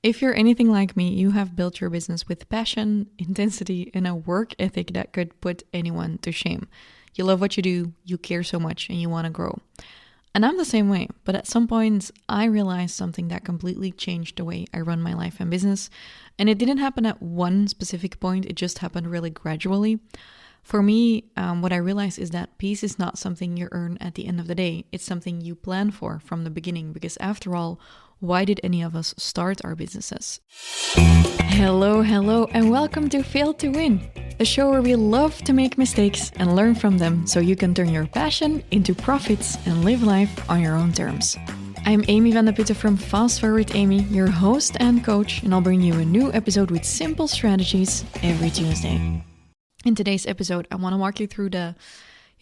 If you're anything like me, you have built your business with passion, intensity, and a work ethic that could put anyone to shame. You love what you do, you care so much, and you want to grow. And I'm the same way, but at some point, I realized something that completely changed the way I run my life and business. And it didn't happen at one specific point, it just happened really gradually. For me, what I realized is that peace is not something you earn at the end of the day. It's something you plan for from the beginning, because after all, why did any of us start our businesses? Hello, and welcome to Fail to Win, a show where we love to make mistakes and learn from them so you can turn your passion into profits and live life on your own terms. I'm Amy van der Putten from FastForwardAmy, your host and coach, and I'll bring you a new episode with simple strategies every Tuesday. In today's episode, I want to walk you through the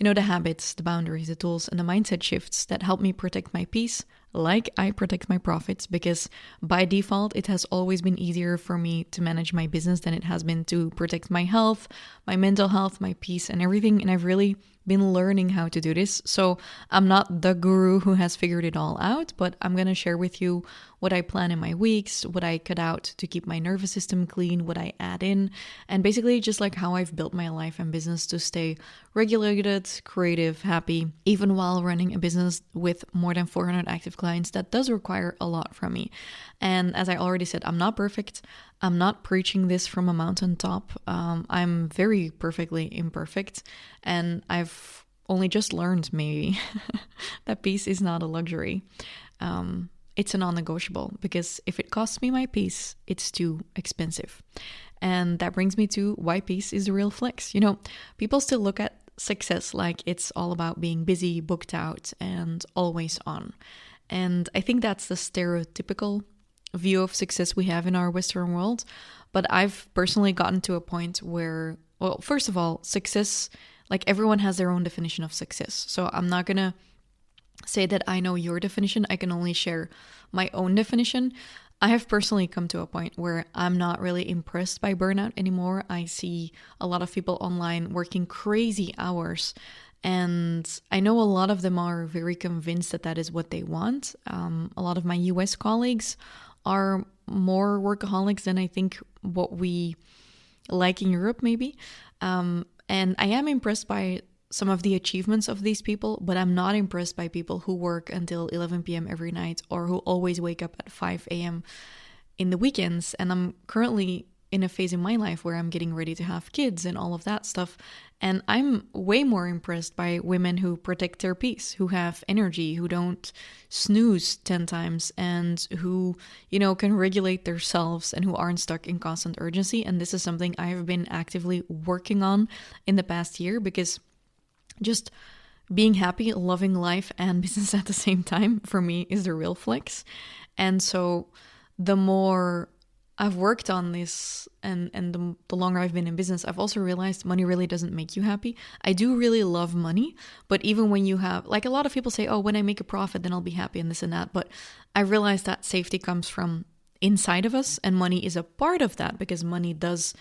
habits, the boundaries, the tools, and the mindset shifts that help me protect my peace like I protect my profits, because by default, it has always been easier for me to manage my business than it has been to protect my health, my mental health, my peace, and everything. And I've really been learning how to do this. So I'm not the guru who has figured it all out, but I'm going to share with you what I plan in my weeks, what I cut out to keep my nervous system clean, what I add in, and basically just like how I've built my life and business to stay regulated, creative, happy, even while running a business with more than 400 active clients. That does require a lot from me. And as I already said, I'm not perfect. I'm not preaching this from a mountaintop. I'm very perfectly imperfect. And I've only just learned maybe that peace is not a luxury. It's a non-negotiable, because if it costs me my peace, it's too expensive. And that brings me to why peace is the real flex. People still look at success like it's all about being busy, booked out, and always on. And I think that's the stereotypical view of success we have in our Western world. But I've personally gotten to a point where, well, first of all, success, like everyone has their own definition of success. So I'm not going to say that I know your definition. I can only share my own definition. I have personally come to a point where I'm not really impressed by burnout anymore. I see a lot of people online working crazy hours, and I know a lot of them are very convinced that that is what they want. A lot of my US colleagues are more workaholics than I think what we like in Europe, maybe. And I am impressed by some of the achievements of these people, but I'm not impressed by people who work until 11 p.m. every night, or who always wake up at 5 a.m. in the weekends. And I'm currently in a phase in my life where I'm getting ready to have kids and all of that stuff. And I'm way more impressed by women who protect their peace, who have energy, who don't snooze 10 times, and who, can regulate themselves and who aren't stuck in constant urgency. And this is something I have been actively working on in the past year, because just being happy, loving life and business at the same time, for me, is the real flex. And so the more I've worked on this and the longer I've been in business, I've also realized money really doesn't make you happy. I do really love money, but even when you have, like a lot of people say, oh, when I make a profit, then I'll be happy and this and that. But I realized that safety comes from inside of us, and money is a part of that, because money does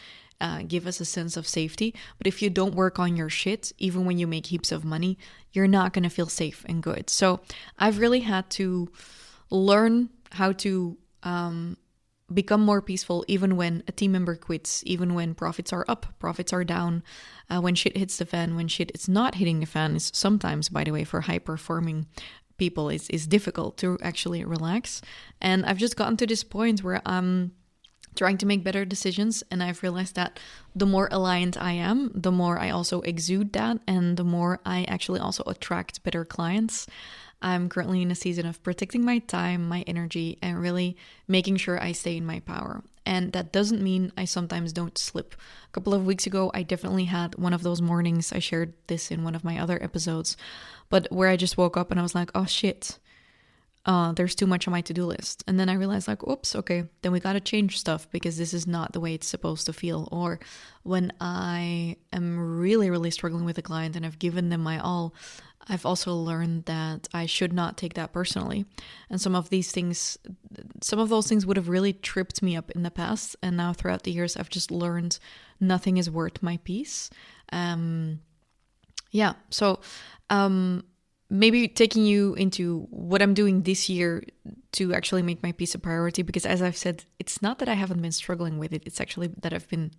give us a sense of safety. But if you don't work on your shit, even when you make heaps of money, you're not going to feel safe and good. So I've really had to learn how to become more peaceful, even when a team member quits, even when profits are up, profits are down, when shit hits the fan, when shit is not hitting the fan. Is sometimes, by the way, for high performing people, is difficult to actually relax. And I've just gotten to this point where I'm trying to make better decisions, and I've realized that the more aligned I am, the more I also exude that, and the more I actually also attract better clients. I'm currently in a season of protecting my time, my energy, and really making sure I stay in my power. And that doesn't mean I sometimes don't slip. A couple of weeks ago, I definitely had one of those mornings. I shared this in one of my other episodes, but where I just woke up and I was like, oh shit, there's too much on my to-do list. And then I realized, like, oops, okay, then we got to change stuff, because this is not the way it's supposed to feel. Or when I am really, really struggling with a client and I've given them my all, I've also learned that I should not take that personally. And some of those things would have really tripped me up in the past. And now throughout the years, I've just learned nothing is worth my peace. So maybe taking you into what I'm doing this year to actually make my peace a priority, because as I've said, it's not that I haven't been struggling with it. It's actually that I've been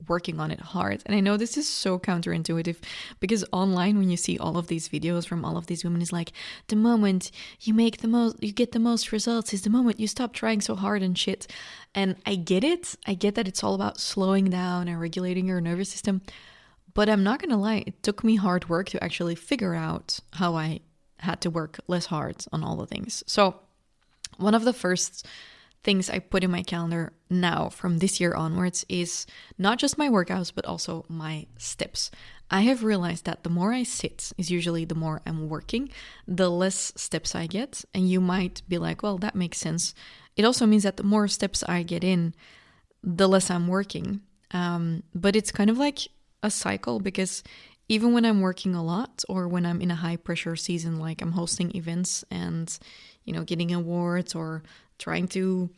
working on it hard. And I know this is so counterintuitive, because online, when you see all of these videos from all of these women, is like, the moment you get the most results is the moment you stop trying so hard and shit. And I get it. I get that it's all about slowing down and regulating your nervous system. But I'm not gonna lie, it took me hard work to actually figure out how I had to work less hard on all the things. So one of the first things I put in my calendar now from this year onwards is not just my workouts, but also my steps. I have realized that the more I sit is usually the more I'm working, the less steps I get. And you might be like, well, that makes sense. It also means that the more steps I get in, the less I'm working. But it's kind of like a cycle, because even when I'm working a lot, or when I'm in a high pressure season, like I'm hosting events and, getting awards or trying to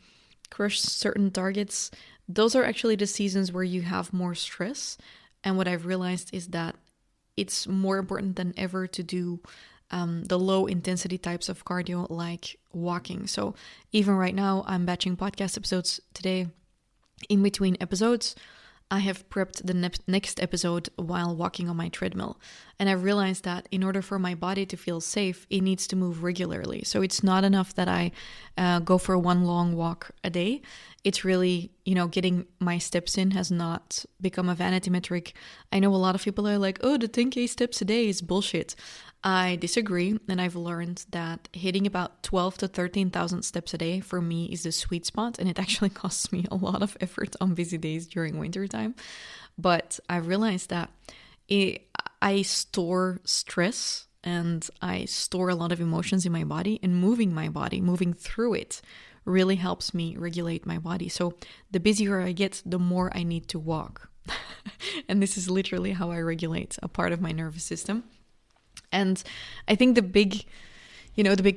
crush certain targets, those are actually the seasons where you have more stress. And what I've realized is that it's more important than ever to do the low intensity types of cardio, like walking. So even right now, I'm batching podcast episodes today. In between episodes, I have prepped the next episode while walking on my treadmill. And I realized that in order for my body to feel safe, it needs to move regularly. So it's not enough that I go for one long walk a day. It's really, getting my steps in has not become a vanity metric. I know a lot of people are like, oh, the 10K steps a day is bullshit. I disagree, and I've learned that hitting about 12 to 13,000 steps a day for me is the sweet spot, and it actually costs me a lot of effort on busy days during winter time. But I realized that I store stress and I store a lot of emotions in my body, and moving through it really helps me regulate my body. So the busier I get, the more I need to walk. And this is literally how I regulate a part of my nervous system. And I think the big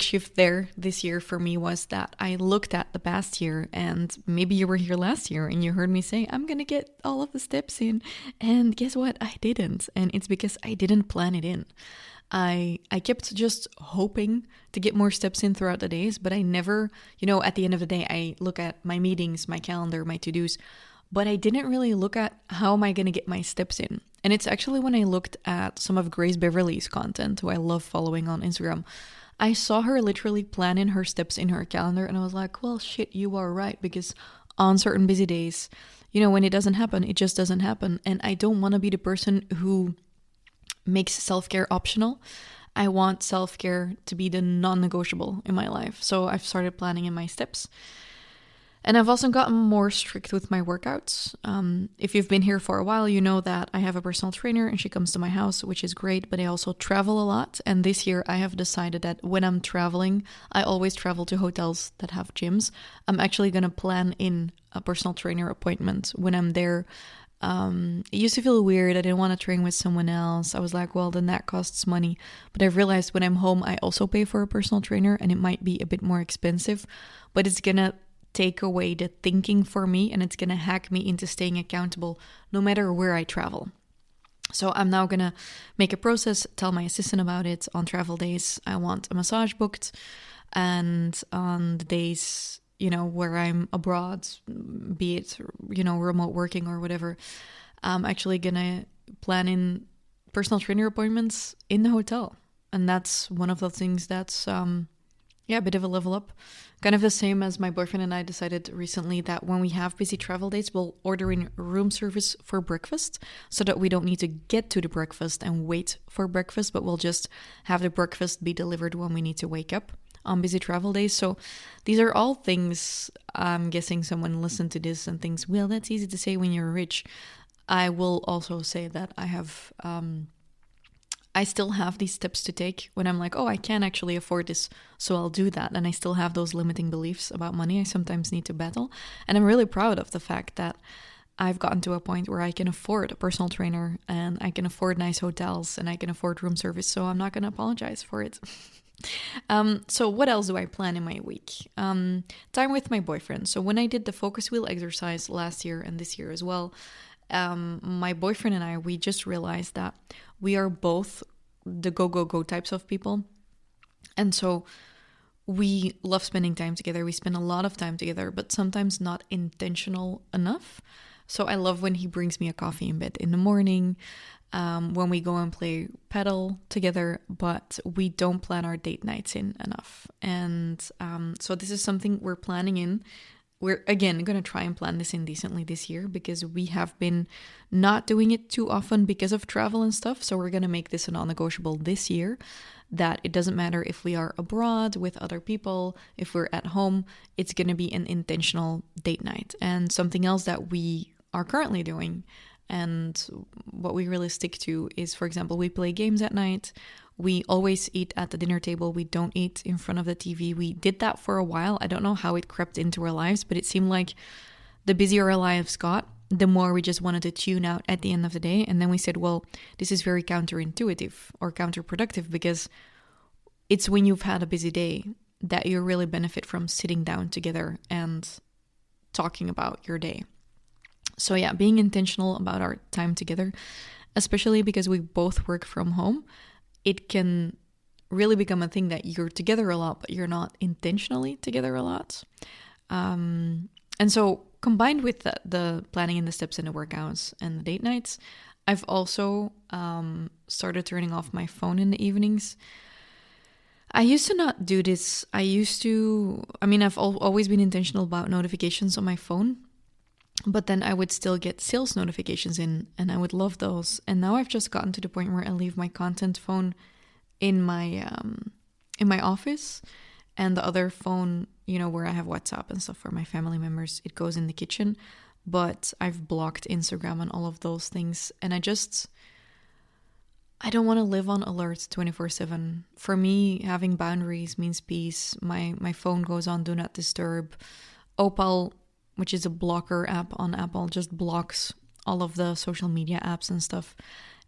shift there this year for me was that I looked at the past year, and maybe you were here last year and you heard me say, I'm going to get all of the steps in. And guess what? I didn't. And it's because I didn't plan it in. I kept just hoping to get more steps in throughout the days, but I never, at the end of the day, I look at my meetings, my calendar, my to-dos, but I didn't really look at how am I going to get my steps in. And it's actually when I looked at some of Grace Beverly's content, who I love following on Instagram, I saw her literally plan in her steps in her calendar, and I was like, well, shit, you are right, because on certain busy days, when it doesn't happen, it just doesn't happen. And I don't want to be the person who makes self-care optional. I want self-care to be the non-negotiable in my life. So I've started planning in my steps. And I've also gotten more strict with my workouts. If you've been here for a while, you know that I have a personal trainer and she comes to my house, which is great, but I also travel a lot. And this year I have decided that when I'm traveling, I always travel to hotels that have gyms. I'm actually going to plan in a personal trainer appointment when I'm there. It used to feel weird. I didn't want to train with someone else. I was like, well, then that costs money. But I've realized when I'm home, I also pay for a personal trainer, and it might be a bit more expensive, but it's going to take away the thinking for me, and it's going to hack me into staying accountable no matter where I travel. So I'm now going to make a process, tell my assistant about it. On travel days, I want a massage booked, and on the days where I'm abroad, be it, remote working or whatever, I'm actually gonna plan in personal trainer appointments in the hotel. And that's one of the things that's, a bit of a level up. Kind of the same as my boyfriend and I decided recently that when we have busy travel dates, we'll order in room service for breakfast so that we don't need to get to the breakfast and wait for breakfast, but we'll just have the breakfast be delivered when we need to wake up on busy travel days. So these are all things, I'm guessing someone listened to this and thinks, well, that's easy to say when you're rich. I will also say that I have, I still have these steps to take when I'm like, oh, I can't actually afford this, so I'll do that. And I still have those limiting beliefs about money I sometimes need to battle. And I'm really proud of the fact that I've gotten to a point where I can afford a personal trainer, and I can afford nice hotels, and I can afford room service. So I'm not going to apologize for it. So what else do I plan in my week? Time with my boyfriend. So when I did the focus wheel exercise last year and this year as well, my boyfriend and I, we just realized that we are both the go types of people. And so we love spending time together. We spend a lot of time together, but sometimes not intentional enough. So I love when he brings me a coffee in bed in the morning, when we go and play paddle together, but we don't plan our date nights in enough. And so this is something we're planning in. We're, again, going to try and plan this in decently this year because we have been not doing it too often because of travel and stuff. So we're going to make this a non-negotiable this year, that it doesn't matter if we are abroad with other people, if we're at home, it's going to be an intentional date night. And something else that we are currently doing and what we really stick to is, for example, we play games at night. We always eat at the dinner table. We don't eat in front of the TV. We did that for a while. I don't know how it crept into our lives, but it seemed like the busier our lives got, the more we just wanted to tune out at the end of the day. And then we said, well, this is very counterintuitive or counterproductive because it's when you've had a busy day that you really benefit from sitting down together and talking about your day. So yeah, being intentional about our time together, especially because we both work from home, it can really become a thing that you're together a lot, but you're not intentionally together a lot. And so combined with the planning and the steps and the workouts and the date nights, I've also started turning off my phone in the evenings. I used to not do this. I've always been intentional about notifications on my phone, but then I would still get sales notifications in, and I would love those. And now I've just gotten to the point where I leave my content phone in my office, and the other phone, where I have WhatsApp and stuff for my family members, it goes in the kitchen. But I've blocked Instagram and all of those things, and I don't want to live on alert 24/7. For me, having boundaries means peace. My phone goes on Do Not Disturb. Opal, which is a blocker app on Apple, just blocks all of the social media apps and stuff.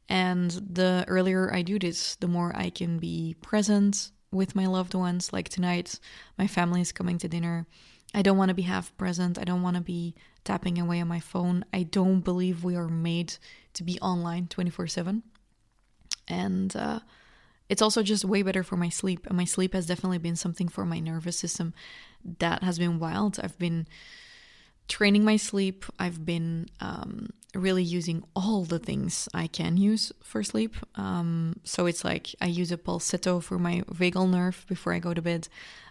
And the earlier I do this, the more I can be present with my loved ones. Like tonight, my family is coming to dinner. I don't want to be half present. I don't want to be tapping away on my phone. I don't believe we are made to be online 24/7. And it's also just way better for my sleep. And my sleep has definitely been something for my nervous system that has been wild. I've been training my sleep. I've been really using all the things I can use for sleep. So it's like I use a pulsetto for my vagal nerve before I go to bed.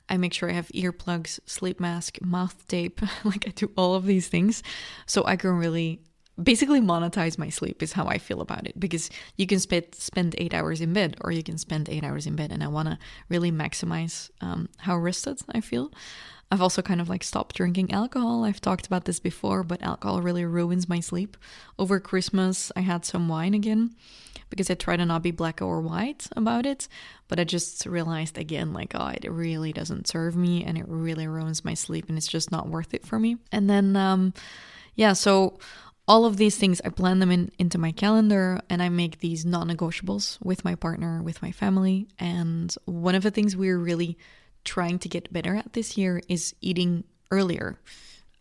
I make sure I have earplugs, sleep mask, mouth tape. Like I do all of these things so I can really basically monetize my sleep is how I feel about it, because you can spend 8 hours in bed or you can spend 8 hours in bed, and I want to really maximize how rested I feel. I've also kind of like stopped drinking alcohol. I've talked about this before, but alcohol really ruins my sleep. Over Christmas, I had some wine again because I try to not be black or white about it. But I just realized again, like, oh, it really doesn't serve me and it really ruins my sleep and it's just not worth it for me. And then, so all of these things, I plan them into my calendar and I make these non-negotiables with my partner, with my family. And one of the things we're really trying to get better at this year is eating earlier.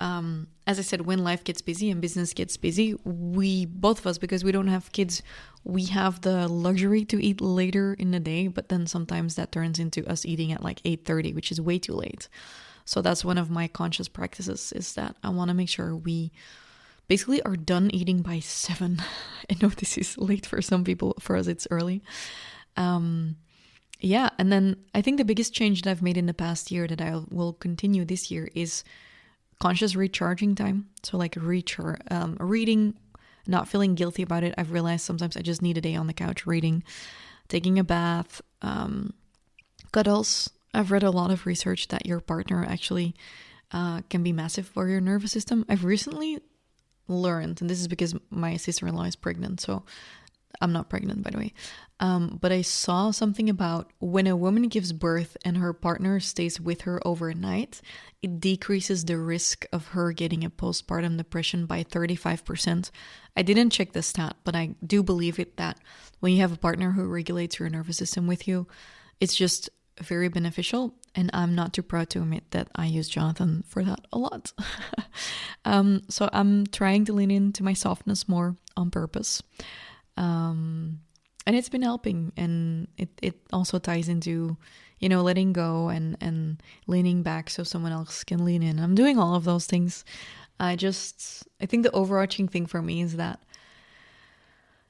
As I said, when life gets busy and business gets busy, we, both of us, because we don't have kids, we have the luxury to eat later in the day, but then sometimes that turns into us eating at like 8:30, which is way too late. So that's one of my conscious practices, is that I want to make sure we basically are done eating by 7. I know this is late for some people, for us it's early. And then I think the biggest change that I've made in the past year that I will continue this year is conscious recharging time. So like reading, not feeling guilty about it. I've realized sometimes I just need a day on the couch reading, taking a bath, cuddles. I've read a lot of research that your partner actually can be massive for your nervous system. I've recently learned, and this is because my sister-in-law is pregnant, so I'm not pregnant, by the way. But I saw something about when a woman gives birth and her partner stays with her overnight, it decreases the risk of her getting a postpartum depression by 35%. I didn't check the stat, but I do believe it, that when you have a partner who regulates your nervous system with you, it's just very beneficial. And I'm not too proud to admit that I use Jonathan for that a lot. So I'm trying to lean into my softness more on purpose. And And it's been helping. And it also ties into, letting go and leaning back so someone else can lean in. I'm doing all of those things. I think the overarching thing for me is that,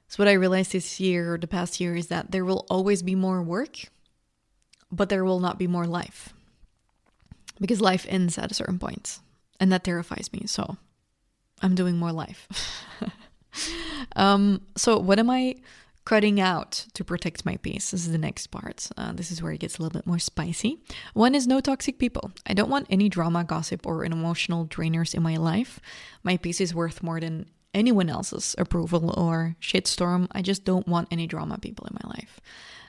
so what I realized this year or the past year is that there will always be more work, but there will not be more life. Because life ends at a certain point. And that terrifies me. So I'm doing more life. So what am I cutting out to protect my peace? This is the next part. This is where it gets a little bit more spicy. One is no toxic people. I don't want any drama, gossip, or emotional drainers in my life. My peace is worth more than anyone else's approval or shitstorm. I just don't want any drama people in my life.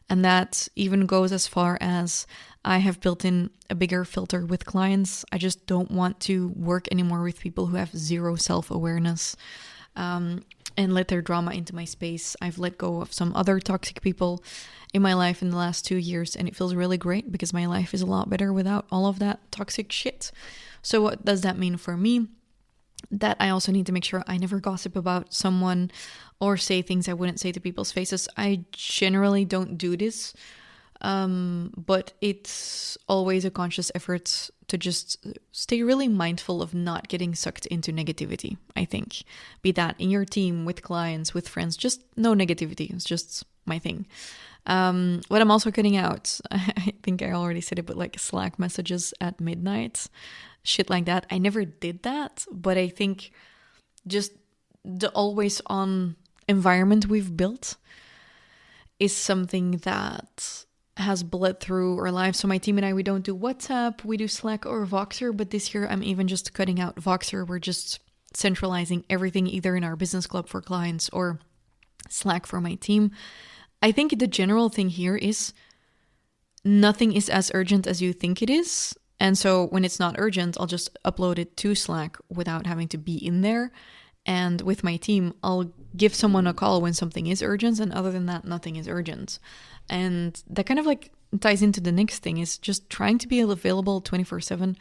And that even goes as far as I have built in a bigger filter with clients. I just don't want to work anymore with people who have zero self-awareness and let their drama into my space. I've let go of some other toxic people in my life in the last 2 years, and it feels really great because my life is a lot better without all of that toxic shit. So what does that mean for me? That I also need to make sure I never gossip about someone or say things I wouldn't say to people's faces. I generally don't do this, but it's always a conscious effort to just stay really mindful of not getting sucked into negativity, I think. Be that in your team, with clients, with friends, just no negativity. It's just my thing. What I'm also cutting out, I think I already said it, but like Slack messages at midnight, shit like that. I never did that, but I think just the always on environment we've built is something that has bled through our lives. So my team and I, we don't do WhatsApp, we do Slack or Voxer, but this year I'm even just cutting out Voxer. We're just centralizing everything either in our business club for clients or Slack for my team. I think the general thing here is nothing is as urgent as you think it is. And so when it's not urgent, I'll just upload it to Slack without having to be in there. And with my team, I'll give someone a call when something is urgent. And other than that, nothing is urgent. And that kind of like ties into the next thing, is just trying to be available 24/7.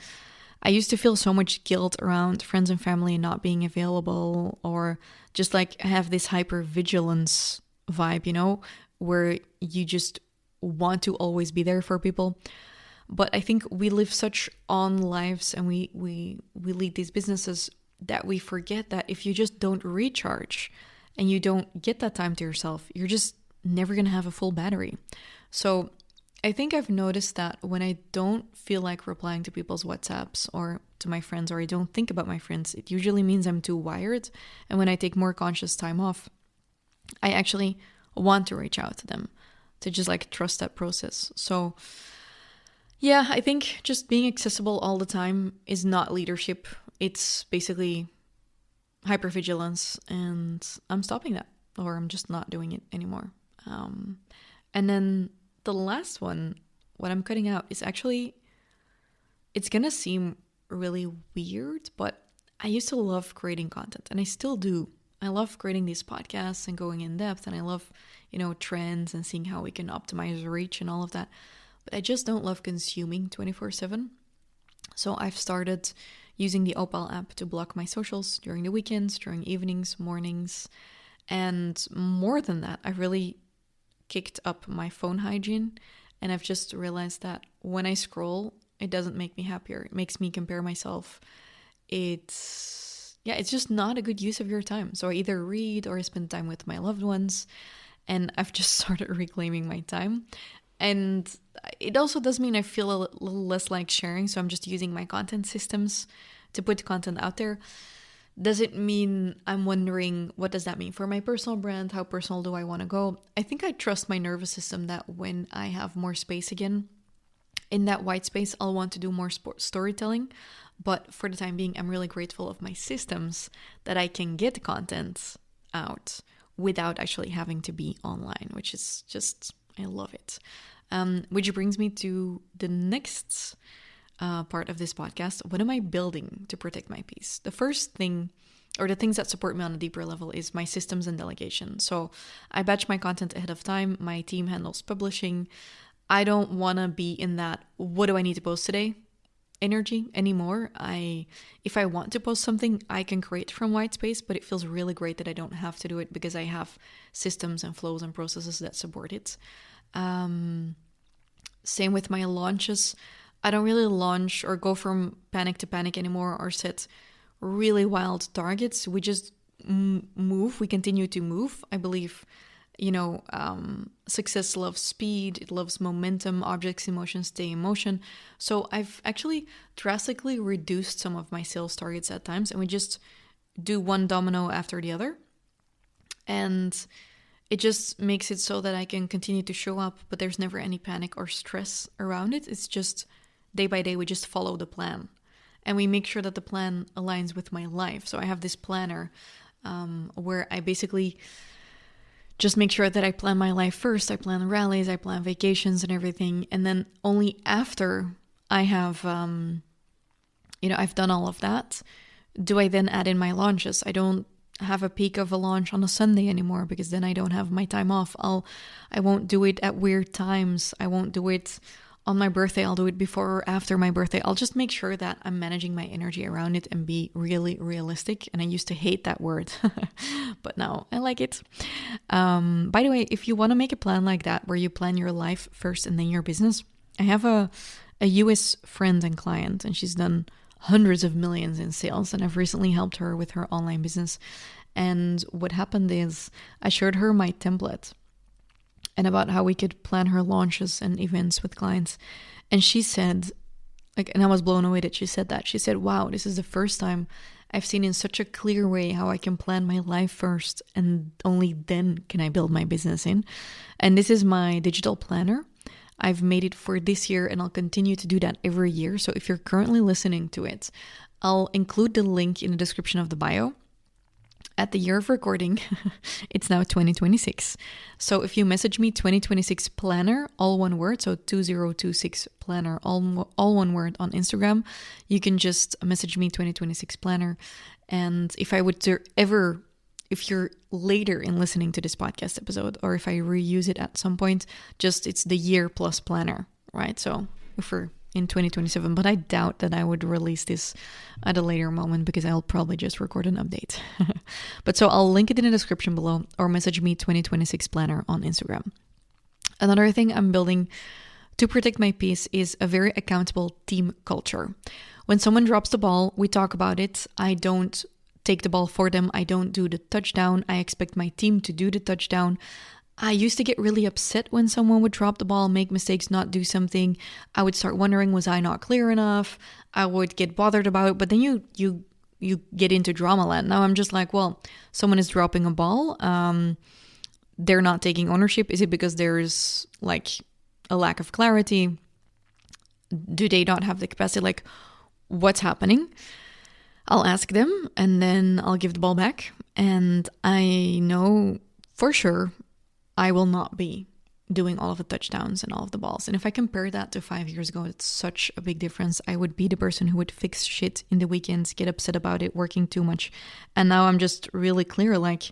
I used to feel so much guilt around friends and family not being available, or just like have this hyper vigilance vibe, where you just want to always be there for people. But I think we live such on lives and we lead these businesses that we forget that if you just don't recharge and you don't get that time to yourself, you're just never going to have a full battery. So I think I've noticed that when I don't feel like replying to people's WhatsApps or to my friends, or I don't think about my friends, it usually means I'm too wired. And when I take more conscious time off, I actually want to reach out to them, to just like trust that process. So yeah, I think just being accessible all the time is not leadership. It's basically hypervigilance, and I'm stopping that, or I'm just not doing it anymore. And then the last one, what I'm cutting out is actually, it's gonna seem really weird, but I used to love creating content, and I still do. I love creating these podcasts and going in depth, and I love, trends and seeing how we can optimize reach and all of that. But I just don't love consuming 24/7. So I've started using the Opal app to block my socials during the weekends, during evenings, mornings. And more than that, I really kicked up my phone hygiene. And I've just realized that when I scroll, it doesn't make me happier. It makes me compare myself. It's just not a good use of your time. So I either read or I spend time with my loved ones. And I've just started reclaiming my time. And it also does mean I feel a little less like sharing. So I'm just using my content systems to put content out there. Does it mean, I'm wondering, what does that mean for my personal brand? How personal do I want to go? I think I trust my nervous system that when I have more space again, in that white space, I'll want to do more storytelling. But for the time being, I'm really grateful of my systems that I can get content out without actually having to be online, which is just, I love it. Which brings me to the next part of this podcast. What am I building to protect my peace? The first thing, or the things that support me on a deeper level, is my systems and delegation. So I batch my content ahead of time. My team handles publishing. I don't want to be in that, what do I need to post today? energy anymore. If I want to post something, I can create from white space, but it feels really great that I don't have to do it because I have systems and flows and processes that support it. Same with my launches. I don't really launch or go from panic to panic anymore or set really wild targets. We just move. We continue to move. I believe, success loves speed. It loves momentum. Objects in motion stay in motion. So I've actually drastically reduced some of my sales targets at times, and we just do one domino after the other. And it just makes it so that I can continue to show up, but there's never any panic or stress around it. It's just day by day, we just follow the plan. And we make sure that the plan aligns with my life. So I have this planner where I basically just make sure that I plan my life first. I plan rallies, I plan vacations and everything. And then only after I have, I've done all of that, do I then add in my launches. I don't have a peak of a launch on a Sunday anymore because then I don't have my time off. I won't do it at weird times. I won't do it on my birthday. I'll do it before or after my birthday. I'll just make sure that I'm managing my energy around it and be really realistic. And I used to hate that word, but now I like it. By the way, if you want to make a plan like that, where you plan your life first and then your business, I have a US friend and client, and she's done hundreds of millions in sales, and I've recently helped her with her online business. And what happened is I showed her my template and about how we could plan her launches and events with clients. And she said, and I was blown away that she said that. She said, wow, this is the first time I've seen in such a clear way how I can plan my life first and only then can I build my business in. And this is my digital planner. I've made it for this year and I'll continue to do that every year. So if you're currently listening to it, I'll include the link in the description of the bio. At the year of recording, it's now 2026. So if you message me 2026 planner, all one word, so 2026 planner, all one word on Instagram, you can just message me 2026 planner. And if I would if you're later in listening to this podcast episode, or if I reuse it at some point, it's the year plus planner, right? So if we're in 2027, but I doubt that I would release this at a later moment because I'll probably just record an update. But so I'll link it in the description below, or message me 2026 planner on Instagram. Another thing I'm building to protect my peace is a very accountable team culture. When someone drops the ball, we talk about it. I don't take the ball for them. I don't do the touchdown. I expect my team to do the touchdown. I used to get really upset when someone would drop the ball, make mistakes, not do something. I would start wondering, was I not clear enough? I would get bothered about it. But then you get into drama land. Now I'm just like, well, someone is dropping a ball. They're not taking ownership. Is it because there's like a lack of clarity? Do they not have the capacity? Like, what's happening? I'll ask them and then I'll give the ball back. And I know for sure I will not be doing all of the touchdowns and all of the balls. And if I compare that to 5 years ago, it's such a big difference. I would be the person who would fix shit in the weekends, get upset about it, working too much. And now I'm just really clear, like,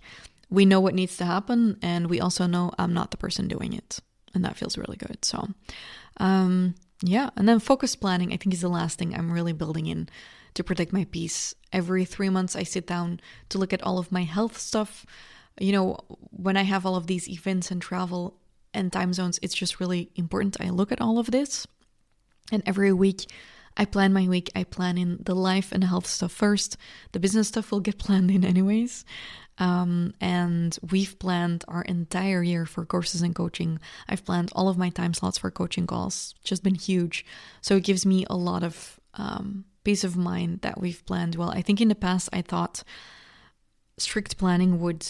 we know what needs to happen. And we also know I'm not the person doing it. And that feels really good. So, yeah. And then focus planning, I think, is the last thing I'm really building in to protect my peace. Every 3 months, I sit down to look at all of my health stuff. When I have all of these events and travel and time zones, it's just really important. I look at all of this, and every week I plan my week. I plan in the life and health stuff first. The business stuff will get planned in anyways. And we've planned our entire year for courses and coaching. I've planned all of my time slots for coaching calls. It's just been huge. So it gives me a lot of peace of mind that we've planned well. I think in the past I thought strict planning would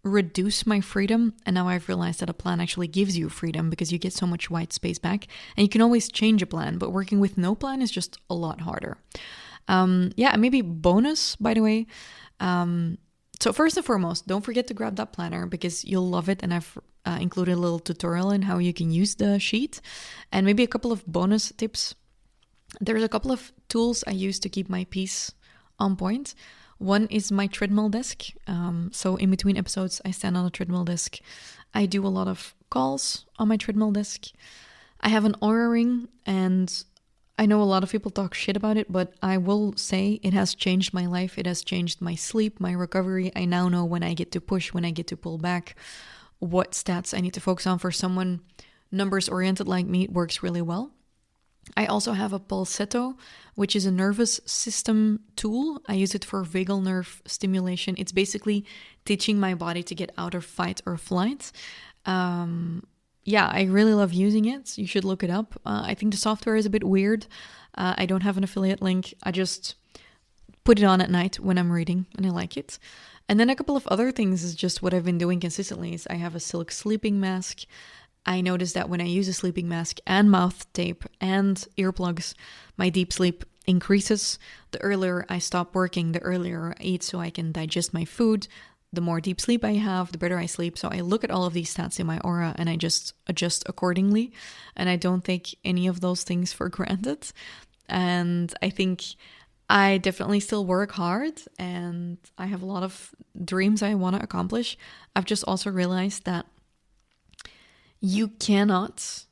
reduce my freedom, and now I've realized that a plan actually gives you freedom because you get so much white space back, and you can always change a plan, but working with no plan is just a lot harder. Maybe bonus, by the way. So first and foremost, don't forget to grab that planner because you'll love it, and I've included a little tutorial in how you can use the sheet, and maybe a couple of bonus tips. There's a couple of tools I use to keep my peace on point. One is my treadmill desk. So in between episodes, I stand on a treadmill desk. I do a lot of calls on my treadmill desk. I have an Oura ring, and I know a lot of people talk shit about it, but I will say it has changed my life. It has changed my sleep, my recovery. I now know when I get to push, when I get to pull back, what stats I need to focus on. For someone numbers oriented like me, it works really well. I also have a Pulsetto, which is a nervous system tool. I use it for vagal nerve stimulation. It's basically teaching my body to get out of fight or flight. Yeah, I really love using it. You should look it up. I think the software is a bit weird. I don't have an affiliate link. I just put it on at night when I'm reading and I like it. And then a couple of other things is just what I've been doing consistently is I have a silk sleeping mask. I noticed that when I use a sleeping mask and mouth tape and earplugs, my deep sleep increases. The earlier I stop working, the earlier I eat so I can digest my food. The more deep sleep I have, the better I sleep. So I look at all of these stats in my aura and I just adjust accordingly. And I don't take any of those things for granted. And I think I definitely still work hard and I have a lot of dreams I want to accomplish. I've just also realized that you cannot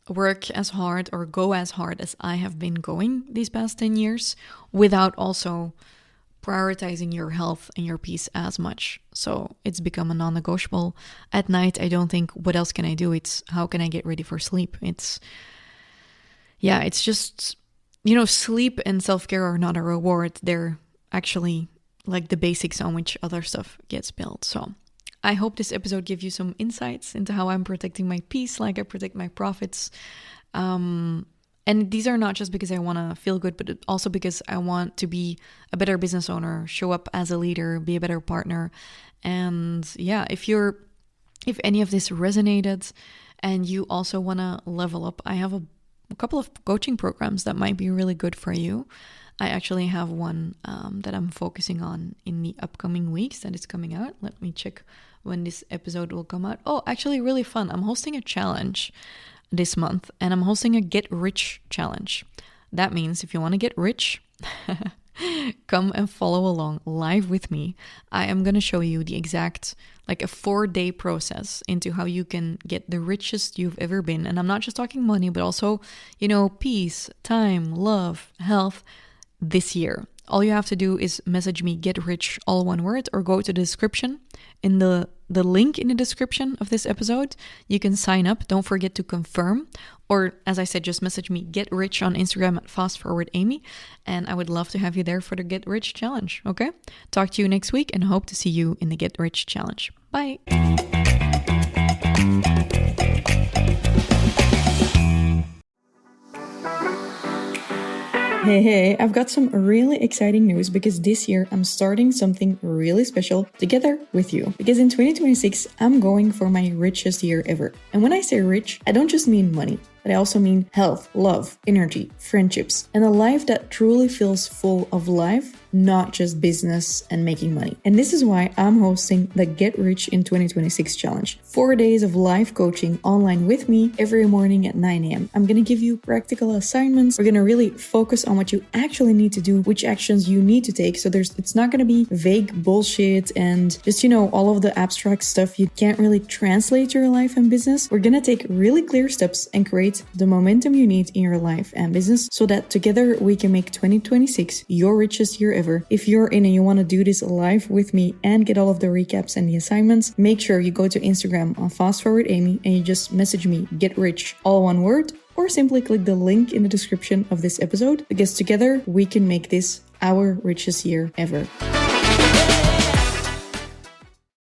work as hard or go as hard as I have been going these past 10 years without also prioritizing your health and your peace as much. So it's become a non-negotiable. At night, I don't think, what else can I do? It's how can I get ready for sleep? It's just, sleep and self-care are not a reward. They're actually like the basics on which other stuff gets built. So I hope this episode gives you some insights into how I'm protecting my peace, like I protect my profits. And these are not just because I want to feel good, but also because I want to be a better business owner, show up as a leader, be a better partner. And yeah, if any of this resonated and you also want to level up, I have a couple of coaching programs that might be really good for you. I actually have one that I'm focusing on in the upcoming weeks that is coming out. Let me check when this episode will come out. Oh, actually really fun. I'm hosting a challenge this month and I'm hosting a Get Rich challenge. That means if you want to get rich, come and follow along live with me. I am going to show you the exact, like a 4-day process into how you can get the richest you've ever been. And I'm not just talking money, but also, peace, time, love, health this year. All you have to do is message me Get Rich, all one word, or go to the description. In the link in the description of this episode, you can sign up. Don't forget to confirm. Or as I said, just message me Get Rich on Instagram at FastForwardAmy. And I would love to have you there for the Get Rich challenge. Okay? Talk to you next week and hope to see you in the Get Rich challenge. Bye. Hey, I've got some really exciting news because this year I'm starting something really special together with you. Because in 2026, I'm going for my richest year ever. And when I say rich, I don't just mean money, but I also mean health, love, energy, friendships, and a life that truly feels full of life, not just business and making money. And this is why I'm hosting the Get Rich in 2026 challenge. 4 days of live coaching online with me every morning at 9 a.m. I'm going to give you practical assignments. We're going to really focus on what you actually need to do, which actions you need to take. So it's not going to be vague bullshit and just, all of the abstract stuff you can't really translate to your life and business. We're going to take really clear steps and create the momentum you need in your life and business so that together we can make 2026 your richest year ever. If you're in and you want to do this live with me and get all of the recaps and the assignments, make sure you go to Instagram on FastForwardAmy and you just message me Get Rich, all one word, or simply click the link in the description of this episode because together we can make this our richest year ever.